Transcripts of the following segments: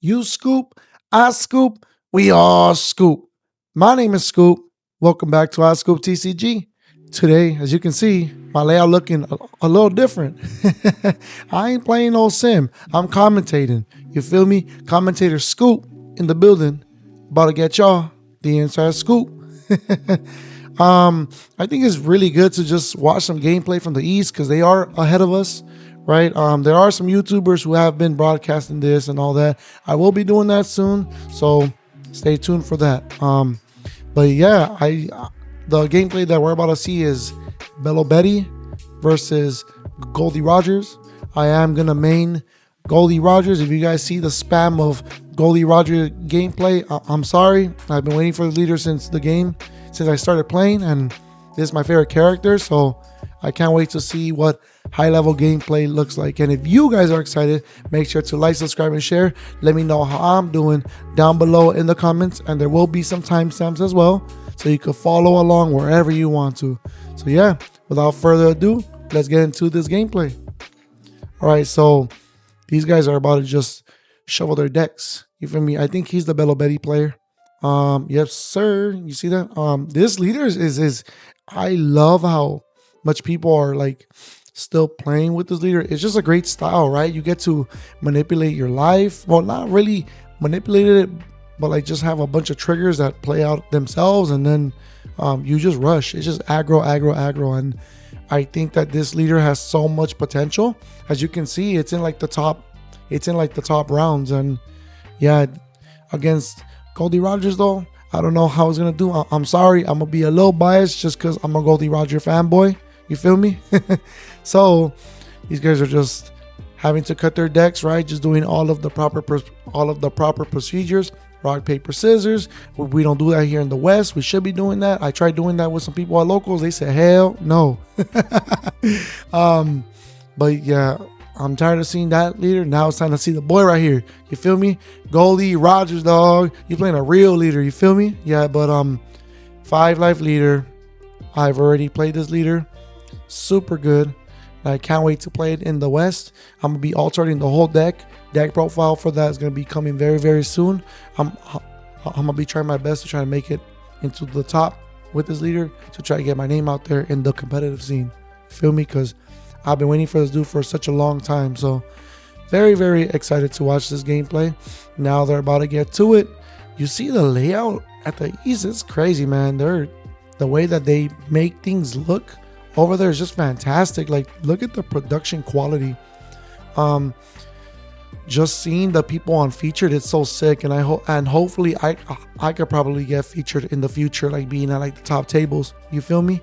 You scoop, I scoop, we all scoop. My name is Scoop. Welcome back to I Scoop TCG. Today, as you can see, my layout looking a little different. I ain't playing no sim. I'm commentating. You feel me? Commentator Scoop in the building. About to get y'all the inside scoop. I think it's really good to just watch some gameplay from the East because they are ahead of us, right? There are some YouTubers who have been broadcasting this and all that. I will be doing that soon, so stay tuned for that. But yeah, the gameplay that we're about to see is Belo versus Goldie Rogers. I am gonna main Goldie Rogers. If you guys see the spam of Goldie Rogers gameplay, I'm sorry. I've been waiting for the leader since I started playing, and this is my favorite character, so I can't wait to see what high level gameplay looks like. And if you guys are excited, make sure to like, subscribe, and share. Let me know how I'm doing down below in the comments, and there will be some timestamps as well, so you can follow along wherever you want to. So yeah, without further ado, let's get into this gameplay. All right, so these guys are about to just shovel their decks. You feel me? I think he's the Belo player. Yes, sir. You see that? This leader is I love how much people are like still playing with this leader. It's just a great style, right? You get to manipulate your life. Well, not really manipulate it, but like just have a bunch of triggers that play out themselves, and then you just rush. It's just aggro, aggro, aggro, and I think that this leader has so much potential. As you can see, it's in like the top rounds, and yeah, against Goldie Rogers though, I don't know how it's gonna do. I'm sorry, I'm gonna be a little biased just because I'm a Goldie Roger fanboy. You feel me? So these guys are just having to cut their decks, right? Just doing all of the proper procedures. Rock, paper, scissors. We don't do that here in the West. We should be doing that. I tried doing that with some people at locals. They said, hell no. But yeah, I'm tired of seeing that leader. Now it's time to see the boy right here. You feel me? Goldie Rogers, dog. You playing a real leader. You feel me? Yeah, but 5 life leader. I've already played this leader. Super good. I can't wait to play it in the West. I'm gonna be altering the whole deck. Deck profile for that is gonna be coming very, very soon. I'm gonna be trying my best to try to make it into the top with this leader to try to get my name out there in the competitive scene. Feel me? Because I've been waiting for this dude for such a long time. So very, very excited to watch this gameplay. Now they're about to get to it. You see the layout at the East, it's crazy, man. The way that they make things look over there is just fantastic. Like, look at the production quality. Just seeing the people on featured, it's so sick. And hopefully I could probably get featured in the future, like being at like the top tables. You feel me?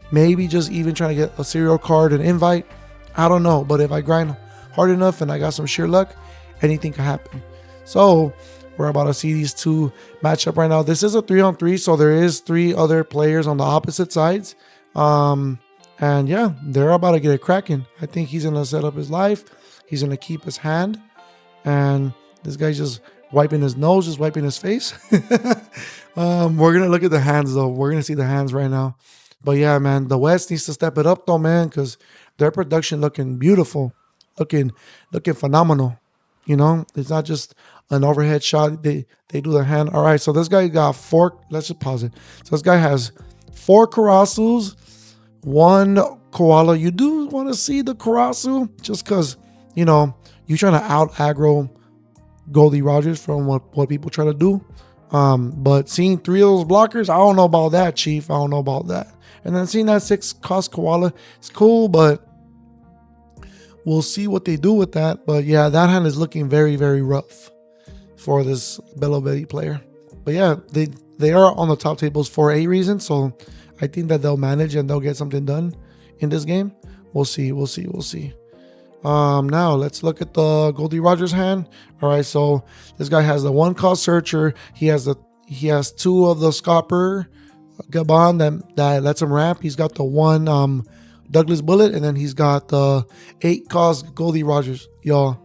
Maybe just even trying to get a serial card and invite. I don't know, but if I grind hard enough and I got some sheer luck, anything can happen. So we're about to see these two match up right now. This is a 3-on-3, so there is 3 other players on the opposite sides. And yeah, they're about to get it cracking. I think he's gonna set up his life. He's gonna keep his hand, and this guy's just wiping his nose, just wiping his face. We're gonna look at the hands though. We're gonna see the hands right now. But yeah, man, the West needs to step it up though, man, because their production looking beautiful, looking phenomenal. You know, it's not just an overhead shot. They do the hand. All right, so this guy got 4. Let's just pause it. So this guy has 4 Karasus, 1 Koala. You do want to see the Karasu just because, you know, you're trying to out aggro Goldie Rogers from what people try to do. But seeing 3 of those blockers, I don't know about that, Chief. I don't know about that. And then seeing that 6 cost Koala, it's cool, but we'll see what they do with that. But yeah, that hand is looking very, very rough for this Belo player. But yeah, they are on the top tables for a reason. So I think that they'll manage and they'll get something done in this game. We'll see. Now let's look at the Goldie Rogers hand. All right, so this guy has the 1 cost searcher. He has 2 of the Scopper Gabon that lets him ramp. He's got the 1 Douglas Bullet, and then he's got the 8 cost Goldie Rogers. Y'all,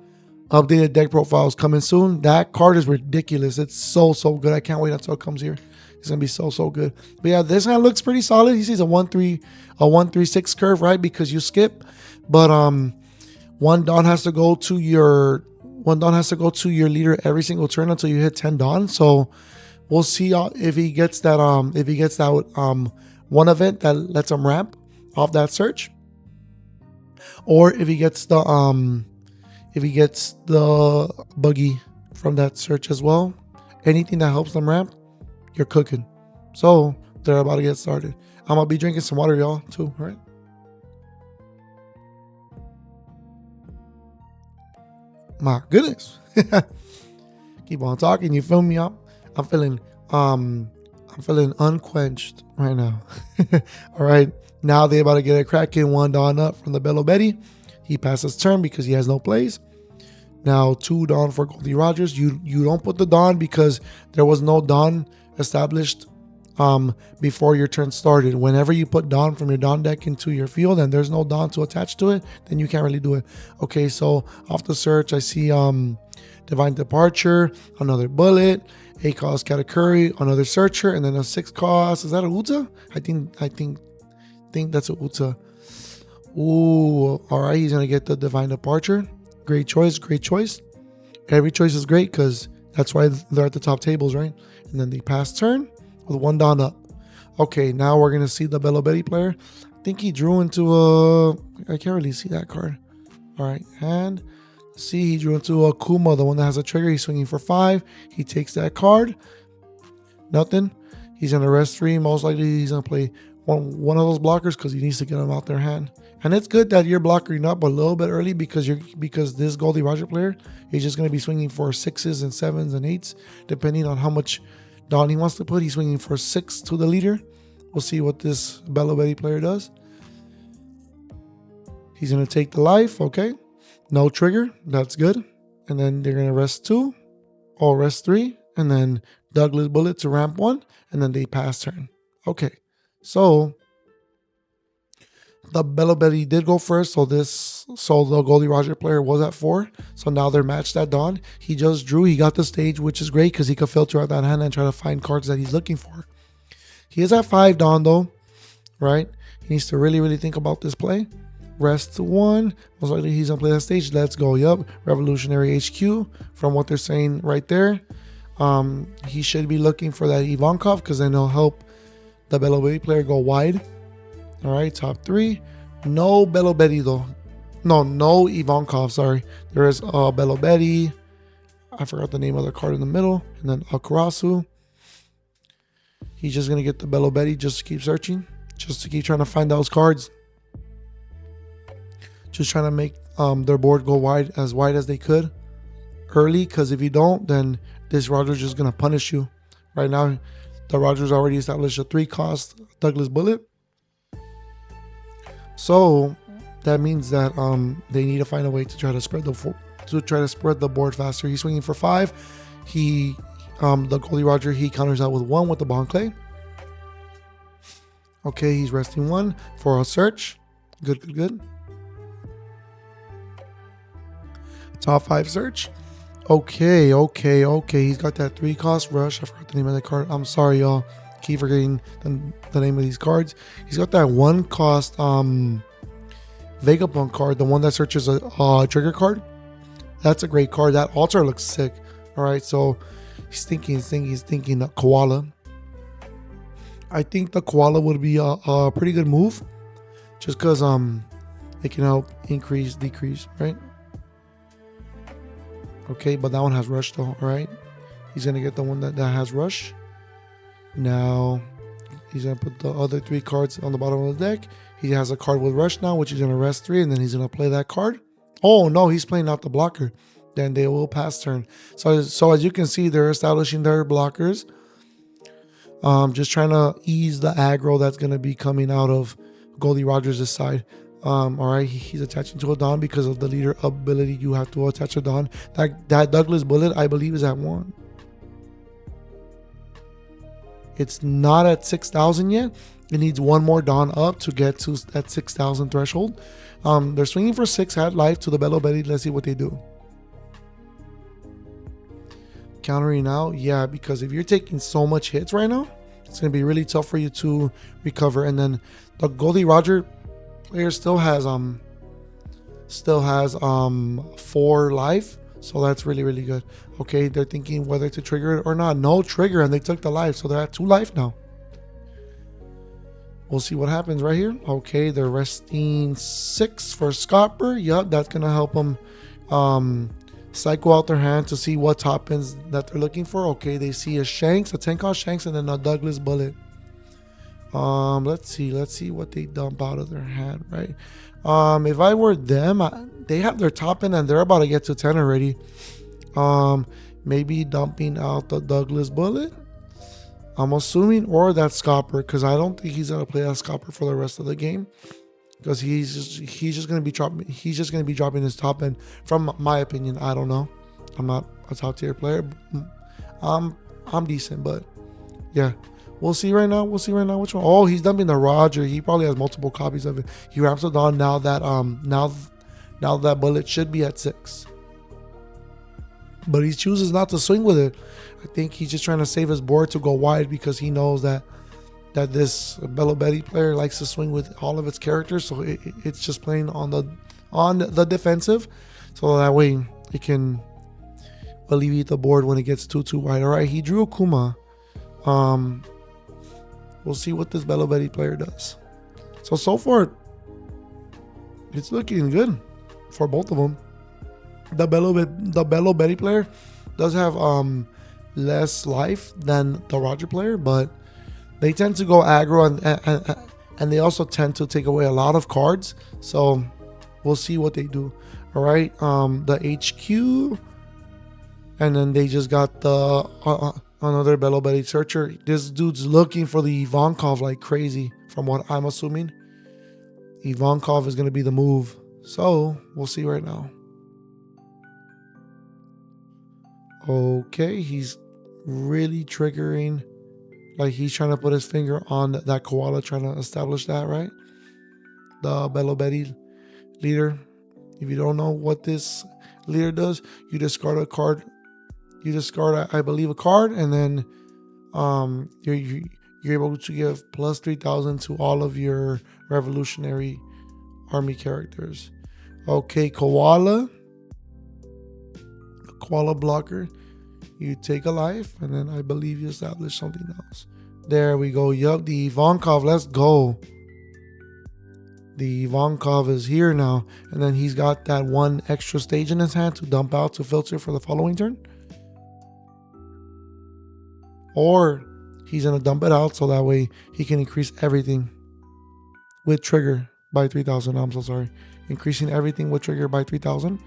updated deck profiles coming soon. That card is ridiculous. It's so good. I can't wait until it comes here. It's gonna be so good. But yeah, this hand looks pretty solid. He sees a 1-3-6 curve, right? Because you skip, but 1 dot has to go to your One Dawn has to go to your leader every single turn until you hit 10 Dawn. So we'll see if he gets that one event that lets him ramp off that search, or if he gets the buggy from that search as well. Anything that helps them ramp, you're cooking. So they're about to get started. I'm gonna be drinking some water, y'all, too. All right. My goodness. Keep on talking. You feel me? I'm feeling unquenched right now. All right. Now they're about to get a cracking. One Dawn up from the Belo Betty. He passes turn because he has no plays. Now 2 Dawn for Goldie Rogers. You don't put the Dawn because there was no Dawn established before your turn started. Whenever you put Dawn from your Dawn deck into your field and there's no Dawn to attach to it, then you can't really do it. Okay, so off the search, I see Divine Departure, another Bullet, 8 cost Katakuri, another Searcher, and then a 6 cost. Is that a Uta? I think that's a Uta. Ooh, all right, he's gonna get the Divine Departure. Great choice, great choice. Every choice is great because that's why they're at the top tables, right? And then they pass turn with 1 Dawn up. Okay, now we're gonna see the Belo Betty player. I think he drew into I can't really see that card. All right, and see, he drew into a Kuma, the one that has a trigger. He's swinging for 5. He takes that card. Nothing. He's gonna rest 3. Most likely he's gonna play one of those blockers because he needs to get them out their hand. And it's good that you're blocking up a little bit early because this Goldie Roger player is just gonna be swinging for 6s and 7s and 8s depending on how much Dawn he wants to put. He's swinging for 6 to the leader. We'll see what this Belo Betty player does. He's gonna take the life. Okay, no trigger. That's good. And then they're gonna rest 2 or rest 3, and then Douglas Bullet to ramp 1, and then they pass turn. Okay. So the Belo Betty did go first, so the Goldie Roger player was at 4. So now they're matched at Dawn. He just drew. He got the stage, which is great because he could filter out that hand and try to find cards that he's looking for. He is at 5 Dawn though, right? He needs to really, really think about this play. Rest 1. Most likely he's gonna play that stage. Let's go. Yup. Revolutionary HQ from what they're saying right there. He should be looking for that Ivankov because then he'll help the Belo Betty player go wide. All right, top 3. No Belo Betty though. No Ivankov, sorry. There is Belo Betty. I forgot the name of the card in the middle. And then Akurasu. He's just going to get the Belo Betty just to keep searching. Just to keep trying to find those cards. Just trying to make their board go wide as they could early. Because if you don't, then this Roger's just going to punish you. Right now, the Roger's already established a 3 cost Douglas Bullet. So that means that they need to find a way to try to spread the board faster. He's swinging for 5. The Goldie Roger, he counters out with 1 with the Bon Clay. Okay, he's resting 1 for a search. Good. Top 5 search. Okay. He's got that 3 cost rush. I forgot the name of the card. I'm sorry, y'all. Keep forgetting the name of these cards. He's got that 1 cost Vegapunk card, the one that searches a trigger card. That's a great card. That altar looks sick. All right, so he's thinking a Koala. I think the Koala would be a pretty good move, just because it can help increase, decrease, right? Okay, but that one has rush though. All right, he's gonna get the one that has rush. Now he's gonna put the other 3 cards on the bottom of the deck. He has a card with rush now, which is gonna rest 3, and then he's gonna play that card. Oh no, he's playing out the blocker. Then they will pass turn. So as you can see, they're establishing their blockers. Just trying to ease the aggro that's gonna be coming out of Goldie Rogers' side. All right, he's attaching to a Dawn because of the leader ability. You have to attach a Dawn. That Douglas Bullet, I believe, is at 1. It's not at 6,000 yet. It needs 1 more Dawn up to get to that 6,000 threshold. They're swinging for 6 at life to the Belo Betty. Let's see what they do. Countering out, yeah, because if you're taking so much hits right now, it's gonna be really tough for you to recover. And then the Goldie Roger player still has 4 life, So that's really, really good. Okay, they're thinking whether to trigger it or not. No trigger, and they took the life. So they're at 2 life now. We'll see what happens right here. Okay, they're resting 6 for Scopper. Yup, that's going to help them cycle out their hand to see what top ends that they're looking for. Okay, they see a Shanks, a 10 cost Shanks, and then a Douglas Bullet. Let's see what they dump out of their hand, right? If I were them, they have their top end and they're about to get to 10 already. Maybe dumping out the Douglas Bullet, I'm assuming, or that Scopper, because I don't think he's gonna play that Scopper for the rest of the game, because he's just gonna be dropping his top end. From my opinion, I don't know. I'm not a top tier player. I'm decent, but yeah. We'll see right now. Which one. Oh, he's dumping the Roger. He probably has multiple copies of it. He wraps it on now that now that Bullet should be at 6. But he chooses not to swing with it. I think he's just trying to save his board to go wide, because he knows that this Belo player likes to swing with all of its characters. So it's just playing on the defensive, so that way it can alleviate the board when it gets too wide. All right, he drew a Kuma. We'll see what this Belo player does. So far, it's looking good for both of them. The Belo player does have less life than the Roger player, but they tend to go aggro, and they also tend to take away a lot of cards. So we'll see what they do. All right, the HQ, and then they just got the another Belo searcher. This dude's looking for the Ivankov like crazy, from what I'm assuming. Ivankov is going to be the move. So we'll see right now. Okay, he's really triggering. Like, he's trying to put his finger on that koala, trying to establish that, right? The Belo leader. If you don't know what this leader does, you discard a card. You discard, I believe, a card, and then you're able to give plus 3,000 to all of your Revolutionary Army characters. Okay, koala blocker. You take a life, and then I believe you establish something else. There we go. Yup, the Ivankov. Let's go. The Ivankov is here now, and then he's got that one extra stage in his hand to dump out to filter for the following turn. Or he's going to dump it out so that way he can increase everything with trigger by 3,000. I'm so sorry. Increasing everything with trigger by 3,000.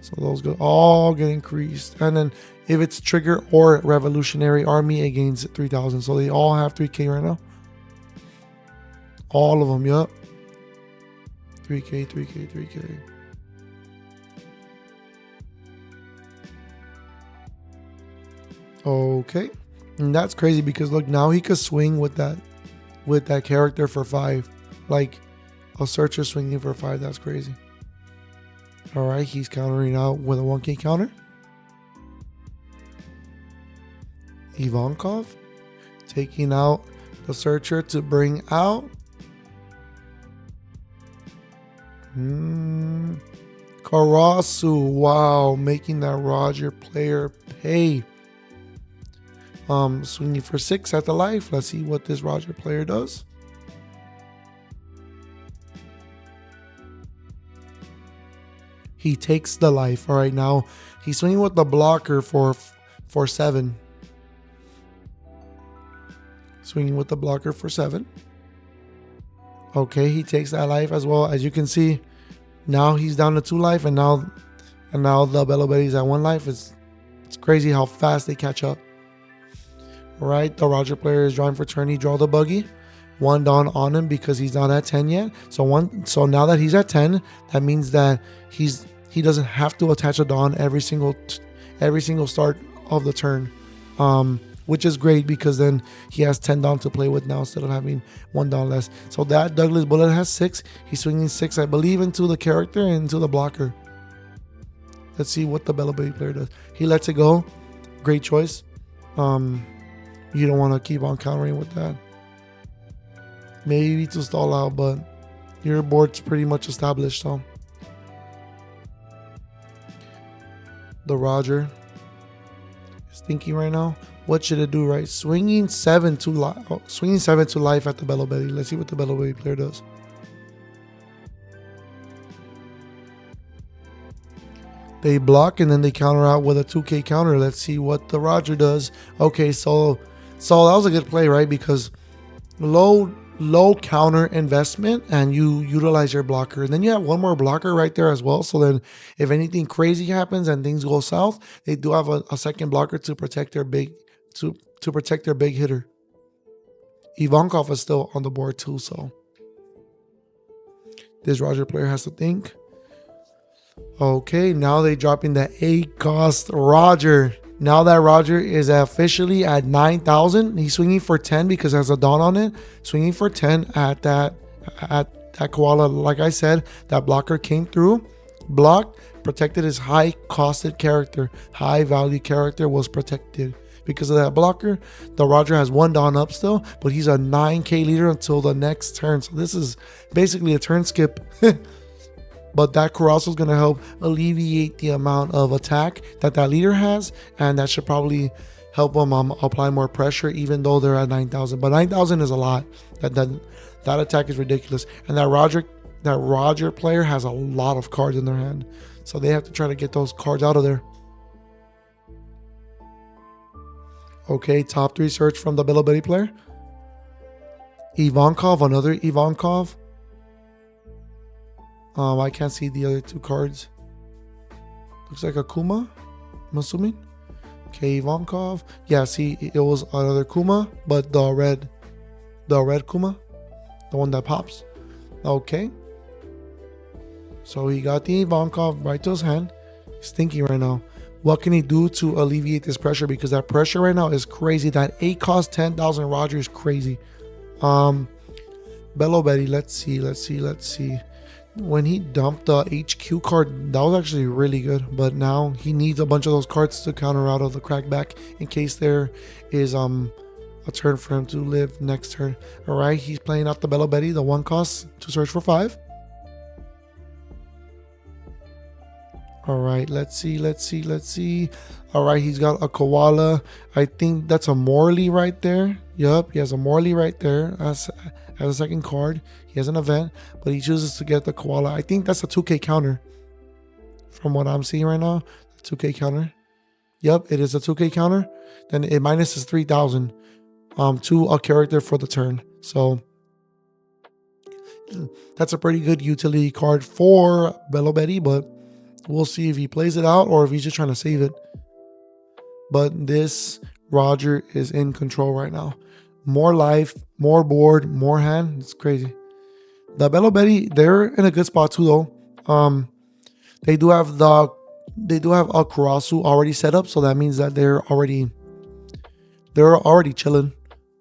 So those all get increased. And then if it's trigger or Revolutionary Army, it gains 3,000. So they all have 3K right now. All of them, yup. 3K, 3K, 3K. Okay. And that's crazy, because look, now he could swing with that character for 5. Like a searcher swinging for 5. That's crazy. All right, he's countering out with a 1K counter. Ivankov taking out the searcher to bring out Karasu. Wow, making that Roger player pay. Swinging for 6 at the life. Let's see what this Roger player does. He takes the life. All right, now he's swinging with the blocker for 7. Swinging with the blocker for 7. Okay, he takes that life as well. As you can see, now he's down to 2 life, and now the Belo at 1 life. It's crazy how fast they catch up. All right, the Roger player is drawing for turn. He draw the buggy. 1 Dawn on him because he's not at 10 yet. So now that he's at 10, that means that he doesn't have to attach a Dawn every single start of the turn, which is great, because then he has 10 Dawn to play with now instead of having 1 Dawn less. So that Douglas Bullet has 6. He's swinging 6, I believe, into the character and into the blocker. Let's see what the Belo player does. He lets it go. Great choice. You don't want to keep on countering with that. Maybe to stall out, but your board's pretty much established. So the Roger is thinking right now. What should it do, right? Swinging 7 to life. Oh, swinging 7 to life at the Belo Betty. Let's see what the Belo Betty player does. They block and then they counter out with a 2K counter. Let's see what the Roger does. Okay, so that was a good play, right? Because low counter investment and you utilize your blocker. And then you have one more blocker right there as well. So then if anything crazy happens and things go south, they do have a second blocker to protect their big to protect their big hitter. Ivankov is still on the board too, so this Roger player has to think. Okay, now they dropping the 8-cost Roger. Now that Roger is officially at 9,000. He's swinging for 10 because it has a Dawn on it. Swinging for 10 at that koala. Like I said, that blocker came through, blocked, protected his high-costed character. High-value character was protected. Because of that blocker, the Roger has 1 Dawn up still, but he's a 9K leader until the next turn. So this is basically a turn skip. But that Carasso is going to help alleviate the amount of attack that leader has, and that should probably help them apply more pressure, even though they're at 9,000. But 9,000 is a lot. That attack is ridiculous, and that Roger player has a lot of cards in their hand, so they have to try to get those cards out of there. Okay, top 3 search from the Belo Betty player. Ivankov, another Ivankov. I can't see the other 2 cards. Looks like a Kuma, I'm assuming. Okay, Ivankov. Yeah, see, it was another Kuma, but the red Kuma, the one that pops. Okay. So he got the Ivankov right to his hand. He's thinking right now, what can he do to alleviate this pressure? Because that pressure right now is crazy. That 8 cost 10,000 Roger is crazy. Belo Betty, let's see. When he dumped the HQ card, that was actually really good. But now he needs a bunch of those cards to counter out of the crackback in case there is a turn for him to live next turn. All right, he's playing out the Belo Betty, the 1 cost to search for 5. All right, let's see. All right, he's got a koala. I think that's a Morley right there. Yup, he has a Morley right there as a second card. He has an event, but he chooses to get the koala. I think that's a 2K counter from what I'm seeing right now. 2K counter. Yup, it is a 2K counter. Then it minuses 3,000 to a character for the turn. So that's a pretty good utility card for Belo Betty, but we'll see if he plays it out or if he's just trying to save it. But this Roger is in control right now. More life, more board, more hand. It's crazy. The Belo Betty, they're in a good spot too, though. They do have a Karasu already set up, so that means that they're already chilling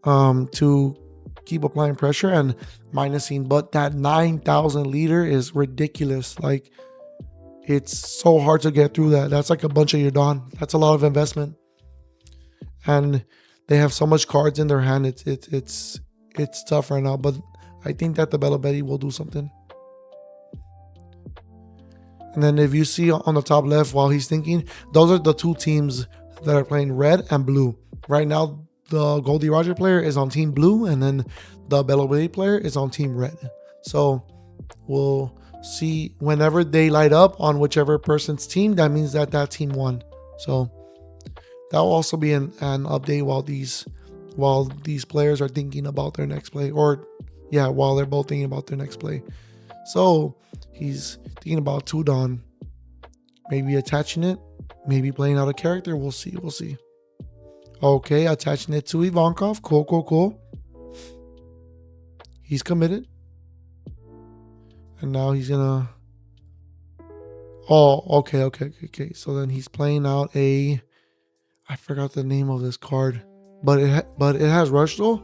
to keep applying pressure and minusing. But that 9,000 leader is ridiculous. Like, it's so hard to get through that. That's like a bunch of your Dawn. That's a lot of investment. And they have so much cards in their hand. It's tough right now. But I think that the Belo Betty will do something. And then if you see on the top left while he's thinking, those are the 2 teams that are playing red and blue. Right now, the Goldie Roger player is on team blue, and then the Belo Betty player is on team red. So we'll see whenever they light up on whichever person's team, that means that team won. So that will also be an update while these players are thinking about their next play, or while they're both thinking about their next play. So he's thinking about 2 Dawn, maybe attaching it, maybe playing out a character. We'll see. Okay, attaching it to Ivankov. Cool. He's committed. And now he's gonna. Oh, okay. So then he's playing out a. I forgot the name of this card, but it has rush though.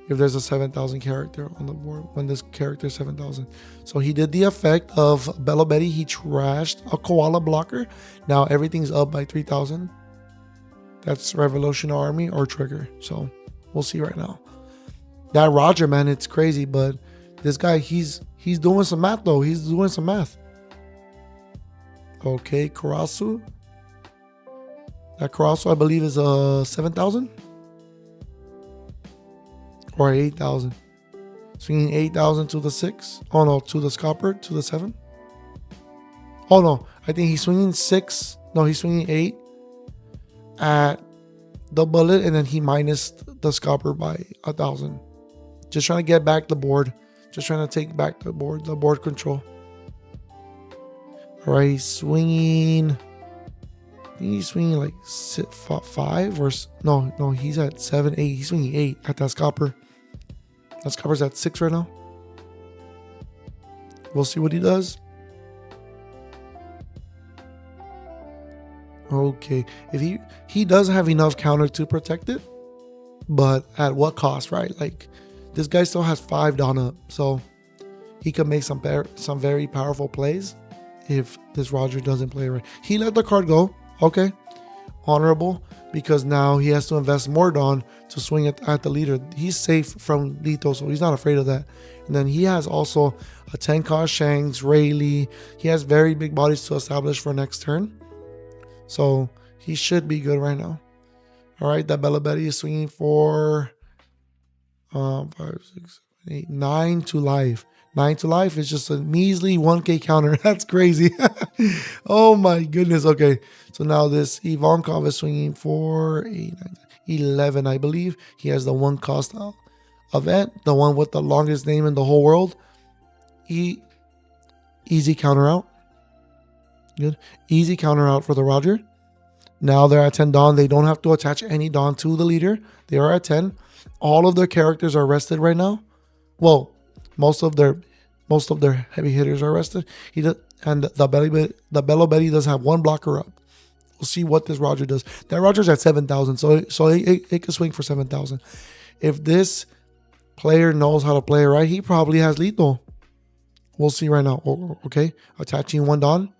If there's a 7,000 character on the board, when this character is 7,000, so he did the effect of Belo Betty. He trashed a koala blocker. Now everything's up by 3,000. That's Revolutionary Army or Trigger. So we'll see right now. That Roger, man, it's crazy, but this guy, he's doing some math though. He's doing some math. Okay, Karasu. That cross, I believe, is 7,000 or 8,000. Swinging 8,000 to the 6. Oh no, to the scalper, to the 7. Oh no, I think he's swinging 6. No, he's swinging 8 at the bullet, and then he minused the scalper by 1,000. Just trying to get back the board. Just trying to take back the board control. All right, he's swinging. I think he's swinging like 5 or no, he's at 7, 8. He's swinging 8 at that scalper. That scalper's at 6 right now. We'll see what he does. Okay, if he does have enough counter to protect it, but at what cost, right? Like, this guy still has 5 down up, so he could make some very powerful plays if this Roger doesn't play right. He let the card go. Okay, honorable, because now he has to invest more Dawn to swing at the leader. He's safe from lethal, so he's not afraid of that. And then he has also a 10 cost Shanks, Rayleigh. He has very big bodies to establish for next turn, so he should be good right now. All right, that Belo is swinging for 5, 6, 7, 8, 9 to life. 9 to life is just a measly 1k counter. That's crazy. Oh my goodness. Okay, so now this Ivankov is swinging for 8, 9, 11, I believe. He has the 1 cost event, the one with the longest name in the whole world. Easy counter out. Good. Easy counter out for the Roger. Now they're at 10 Dawn. They don't have to attach any Dawn to the leader. They are at 10. All of their characters are rested right now. Well, most of their heavy hitters are rested. And the Belo Betty does have 1 blocker up. We'll see what this Roger does. That Roger's at 7,000, so it could swing for 7,000. If this player knows how to play it right, he probably has lethal. We'll see right now. Okay, attaching 1 Dawn.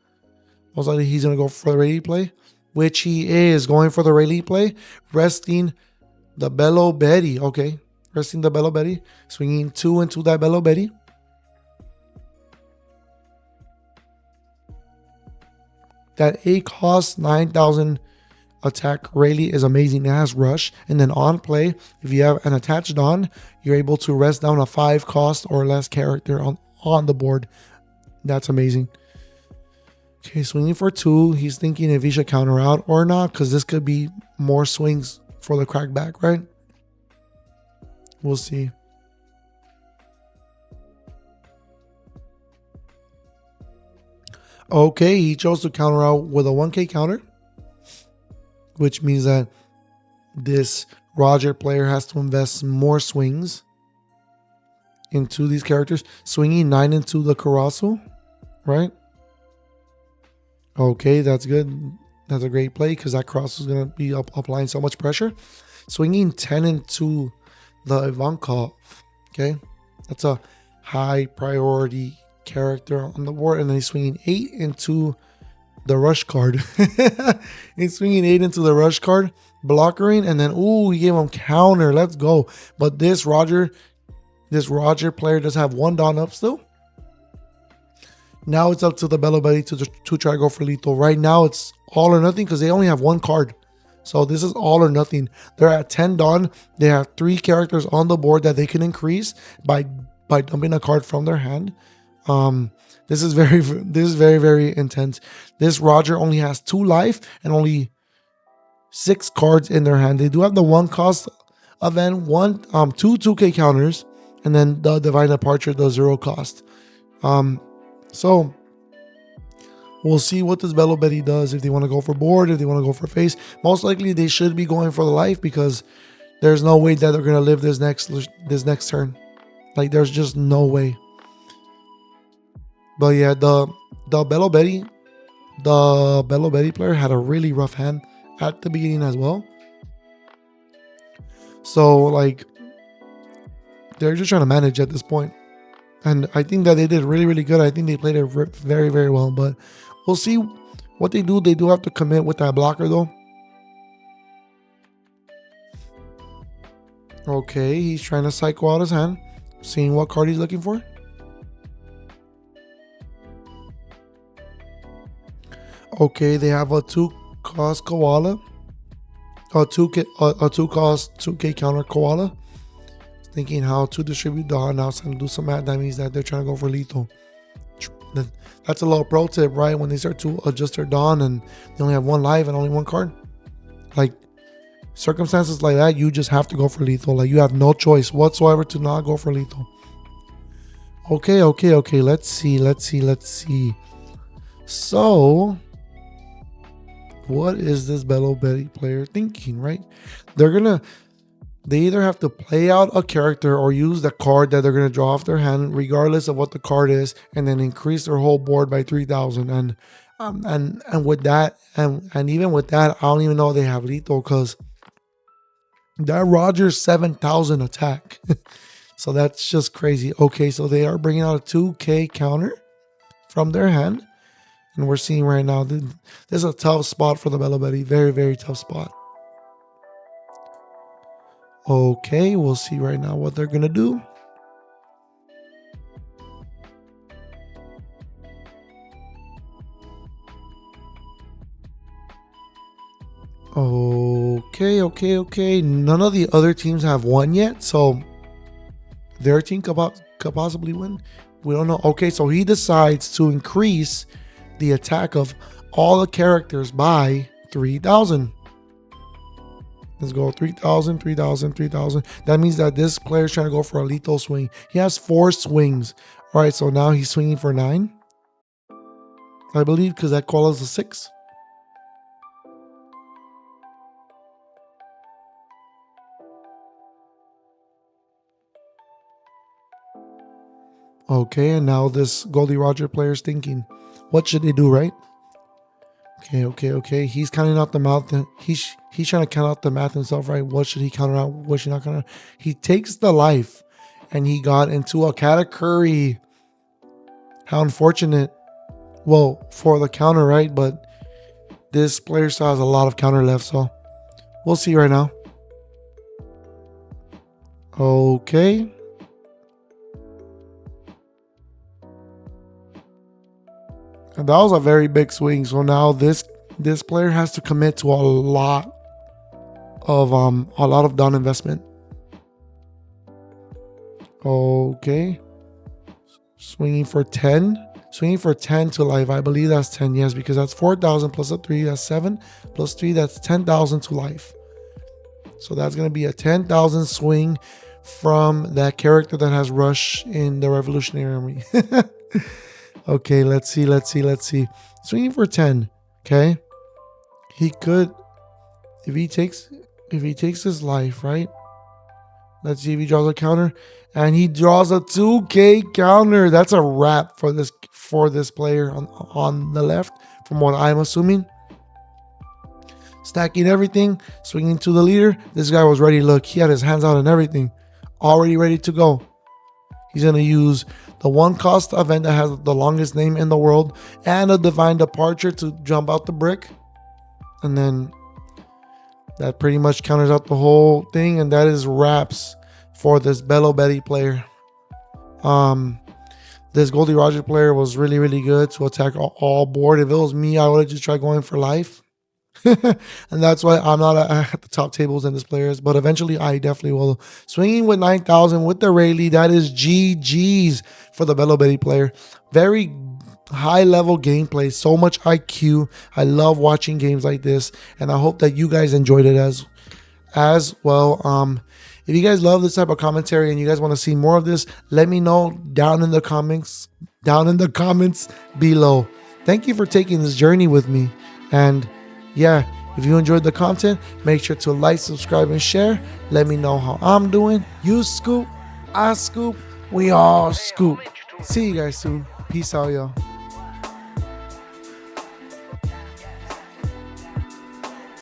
Most likely he's gonna go for the Rayleigh play, which he is going for the Rayleigh play, resting the Belo Betty. Okay, resting the Belo Betty, swinging 2 into that Belo Betty. That 8 cost 9,000 attack Rayleigh is amazing. It has rush, and then on play, if you have an attached Dawn, you're able to rest down a 5 cost or less character on the board. That's amazing. Okay, swinging for 2. He's thinking if he should counter out or not, because this could be more swings for the crackback, right? We'll see. Okay, he chose to counter out with a 1k counter, which means that this Roger player has to invest more swings into these characters. Swinging 9 into the Carasso, right? Okay, that's good. That's a great play because that cross is going to be applying so much pressure. Swinging 10 into the Ivankov. Okay, that's a high priority character on the board. And then he's swinging 8 into the rush card. He's swinging 8 into the rush card, blockering, and then ooh, he gave him counter. Let's go. But this Roger player does have 1 Dawn up still. Now it's up to the Belo Betty to try to go for lethal. Right now it's all or nothing because they only have 1 card. So this is all or nothing. They're at 10 Dawn. They have 3 characters on the board that they can increase by dumping a card from their hand. This is very, very intense. This Roger only has 2 life and only 6 cards in their hand. They do have the 1 cost event, 2 2k counters, and then the Divine Departure, the 0 cost. So we'll see what this Belo Betty does, if they want to go for board, if they want to go for face. Most likely they should be going for the life because there's no way that they're gonna live this next turn. Like, there's just no way. But yeah, the Belo Betty player had a really rough hand at the beginning as well. So like, they're just trying to manage at this point. And I think that they did really, really good. I think they played it very, very well. But we'll see what they do. They do have to commit with that blocker, though. Okay, he's trying to cycle out his hand. Seeing what card he's looking for. Okay, they have a 2 cost Koala. a 2 cost 2K counter koala. Thinking how to distribute Dawn. Now it's going to do some math. That means that they're trying to go for lethal. That's a little pro tip, right? When they start to adjust their Dawn and they only have one life and only one card. Like, circumstances like that, you just have to go for lethal. Like, you have no choice whatsoever to not go for lethal. Okay. Let's see. So, what is this Belo player thinking, right? They either have to play out a character or use the card that they're going to draw off their hand, regardless of what the card is, and then increase their whole board by 3,000. And with that, and even with that, I don't even know they have lethal, because that Rogers 7,000 attack. So that's just crazy. Okay, so they are bringing out a 2K counter from their hand, and we're seeing right now this is a tough spot for the Belo. Very, very tough spot. Okay, we'll see right now what they're gonna do. Okay. None of the other teams have won yet, so their team could possibly win. We don't know. Okay, so he decides to increase the attack of all the characters by 3,000. Let's go 3,000. That means that this player is trying to go for a lethal swing. He has 4 swings. All right, so now he's swinging for 9, I believe, because that qualifies a 6. Okay, and now this Goldie Roger player is thinking, what should they do, right? Okay. He's counting out the math. He's trying to count out the math himself, right? What should he count out? What should he not count out? He takes the life, and he got into a category. How unfortunate. Well, for the counter, right? But this player still has a lot of counter left, so we'll see right now. Okay. And that was a very big swing. So now this player has to commit to a lot of down investment. Okay. Swinging for 10 to life. I believe that's 10, yes, because that's 4,000 plus a 3, that's 7 plus 3, that's 10,000 to life. So that's going to be a 10,000 swing from that character that has rush in the Revolutionary Army. Okay, let's see. Swinging for 10. Okay. He could, if he takes his life, right? Let's see if he draws a counter. And he draws a 2K counter. That's a wrap for this player on the left, from what I'm assuming. Stacking everything, swinging to the leader. This guy was ready. Look, he had his hands out and everything. Already ready to go. He's going to use the 1-cost event that has the longest name in the world and a Divine Departure to jump out the brick. And then that pretty much counters out the whole thing. And that is wraps for this Belo player. This Goldie Roger player was really, really good to attack all board. If it was me, I would have just tried going for life. And that's why I'm not at the top tables in this players, but eventually I definitely will. Swinging with 9,000 with the Rayleigh, that is GG's for the Belo player. Very high level gameplay, so much IQ. I love watching games like this, and I hope that you guys enjoyed it as well. If you guys love this type of commentary and you guys want to see more of this, let me know down in the comments below. Thank you for taking this journey with me. And yeah, if you enjoyed the content, make sure to like, subscribe, and share. Let me know how I'm doing. You scoop, I scoop, we all scoop. See you guys soon. Peace out, y'all.